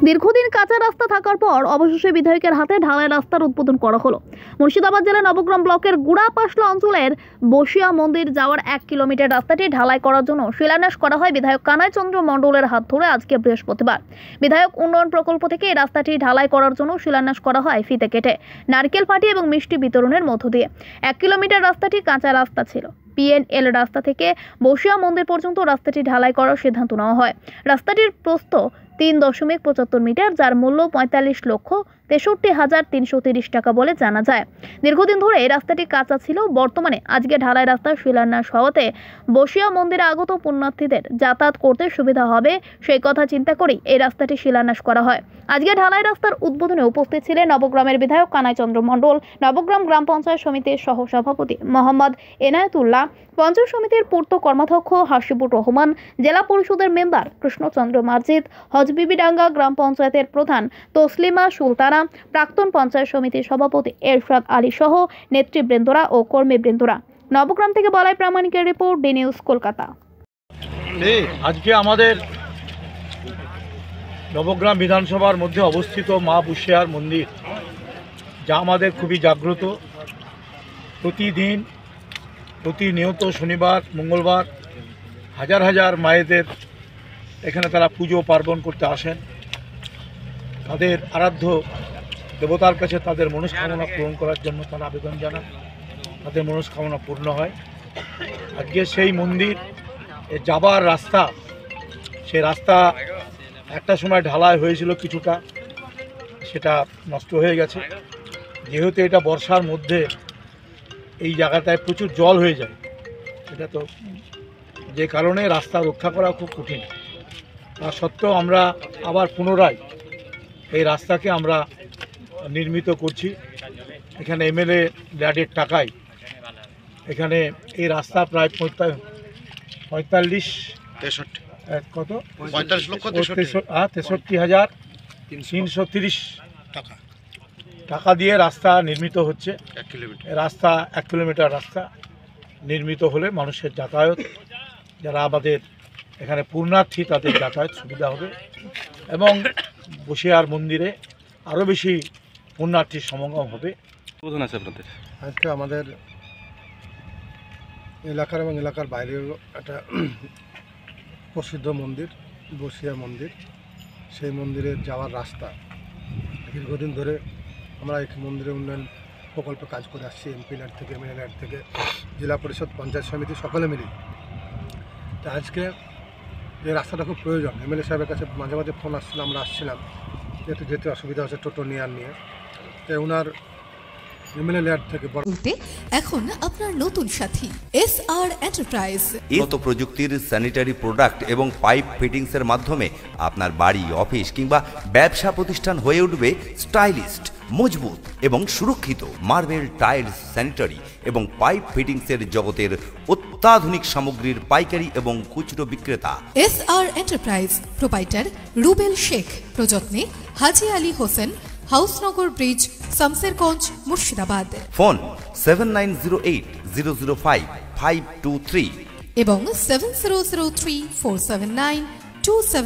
দীর্ঘদিন কাঁচা রাস্তা থাকার পর অবশেষে বিধায়কের হাতে ঢালাই রাস্তার উদ্বোধন করা হলো। মুর্শিদাবাদ জেলার নবগ্রাম ব্লকের গুড়াপাশলা অঞ্চলের বসিয়া মন্দির যাওয়ার 1 কিলোমিটার রাস্তাটি ঢালাই করার জন্য শিলান্যাস করা হয় বিধায়ক কানাই চন্দ্র মণ্ডলের হাত ধরে আজকে বৃহস্পতিবার। বিধায়ক উন্নয়ন প্রকল্প থেকে এই রাস্তাটি ঢালাই করার জন্য শিলান্যাস করা হয় ফিতে কেটে, নারকেল ফাটি এবং মিষ্টি বিতরণের মধ্য দিয়ে। 1 কিলোমিটার রাস্তাটি কাঁচা রাস্তা ছিল। PNL রাস্তা থেকে বসিয়া মন্দির পর্যন্ত রাস্তাটি ঢালাই করার সিদ্ধান্ত নেওয়া হয়। রাস্তাটির প্রস্থ 3.75 মিটার, যার মূল্য 45,63,330 টাকা বলে জানা যায়। দীর্ঘদিন ধরে এই রাস্তাটি কাঁচা ছিল। বর্তমানে আজকে ঢালাই রাস্তার শিলান্যাস হওয়াতে বসিয়া মন্দিরে আগত পুণ্যার্থীদের যাতায়াত করতে সুবিধা হবে, সেই কথা চিন্তা করেই এই রাস্তাটি শিলান্যাস করা হয়। আজকে ঢালাই রাস্তার উদ্বোধনে উপস্থিত ছিলেন নবগ্রামের বিধায়ক কানাই চন্দ্র মণ্ডল, নবগ্রাম গ্রাম পঞ্চায়েত সমিতির সহ সভাপতি মোহাম্মদ এনায়েতুল্লাহ, পঞ্চায়েত সমিতির পূর্ত কর্মাধ্যক্ষ হাসিবুর রহমান, জেলা পরিষদের মেম্বার কৃষ্ণচন্দ্র মার্জিত, হজবিবিডাঙ্গা গ্রাম পঞ্চায়েতের প্রধান তসলিমা সুলতানা, প্রাক্তন পঞ্চায়েত সমিতির সভাপতি এরশাদ আলী সহ নেতৃবৃন্দরা ও কর্মীবৃন্দরা। নবগ্রাম থেকে বলাই প্রামাণিকের রিপোর্ট, ডি নিউজ, কলকাতা। আজকে আমাদের নবগ্রাম বিধানসভার মধ্যে অবস্থিত মা বুশিয়ার মন্দির, যা আমাদের খুবই জাগ্রত। প্রতিনিয়ত শনিবার মঙ্গলবার হাজার হাজার মায়েদের এখানে তারা পুজো পার্বণ করতে আসেন। তাদের আরাধ্য দেবতার কাছে তাদের মনস্কামনা পূরণ করার জন্য তারা আবেদন জানান, তাদের মনস্কামনা পূর্ণ হয়। আজকে সেই মন্দির যাবার রাস্তা, সেই রাস্তা একটা সময় ঢালাই হয়েছিল কিছুটা, সেটা নষ্ট হয়ে গেছে। যেহেতু এটা বর্ষার মধ্যে এই জায়গাটায় প্রচুর জল হয়ে যায়, এটা তো যে কারণে রাস্তা রক্ষা করা খুব কঠিন। তা সত্ত্বেও আমরা আবার পুনরায় এই রাস্তাকে আমরা নির্মিত করছি। এখানে MLA ল্যাডের টাকায় এখানে এই রাস্তা প্রায় 63,330 টাকা দিয়ে রাস্তা নির্মিত হচ্ছে। রাস্তা 1 কিলোমিটার রাস্তা নির্মিত হলে মানুষের যাতায়াত, যারা আমাদের এখানে পুণ্যার্থী, তাদের যাতায়াত সুবিধা হবে এবং বসিয়ার মন্দিরে আরও বেশি পুণ্যার্থীর সমাগম হবে। আজকে আমাদের এলাকার এবং এলাকার বাইরেও একটা প্রসিদ্ধ মন্দির বসিয়া মন্দির, সেই মন্দিরে যাওয়ার রাস্তা দীর্ঘদিন ধরে আমরা এই মন্দিরে উন্নয়ন প্রকল্পে কাজ করে আসছি। MP ল্যাড থেকে, MLA ল্যাড থেকে, জেলা পরিষদ, পঞ্চায়েত সমিতি সকলে মিলে। তা আজকে এই রাস্তাটা খুব প্রয়োজন। MLA সাহেবের কাছে মাঝে মাঝে ফোন আসছিল, আমরা আসছিলাম, যেহেতু যেতে অসুবিধা হচ্ছে টোটো নিয়ে তাই ওনার MLA ল্যাড থেকে এখন আপনার নতুন সাথী SR এন্টারপ্রাইজ। উন্নত প্রযুক্তির স্যানিটারি প্রোডাক্ট এবং পাইপ ফিটিংসের মাধ্যমে আপনার বাড়ি, অফিস কিংবা ব্যবসা প্রতিষ্ঠান হয়ে উঠবে স্টাইলিস্ট, মজবুত এবং সুরক্ষিত। মার্বেল, টাইলস, স্যানিটারি এবং পাইপ ফিটিংসের জগতের অত্যাধুনিক সামগ্রীর পাইকারি এবং খুচরো বিক্রেতা SR enterprise. Proprietor Rubel Sheikh, প্রযত্নে হাজি আলী হোসেন, হাউসনগর ব্রিজ, শামসেরগঞ্জ, মুর্শিদাবাদ। ফোন 7908005523 এবং 7003479272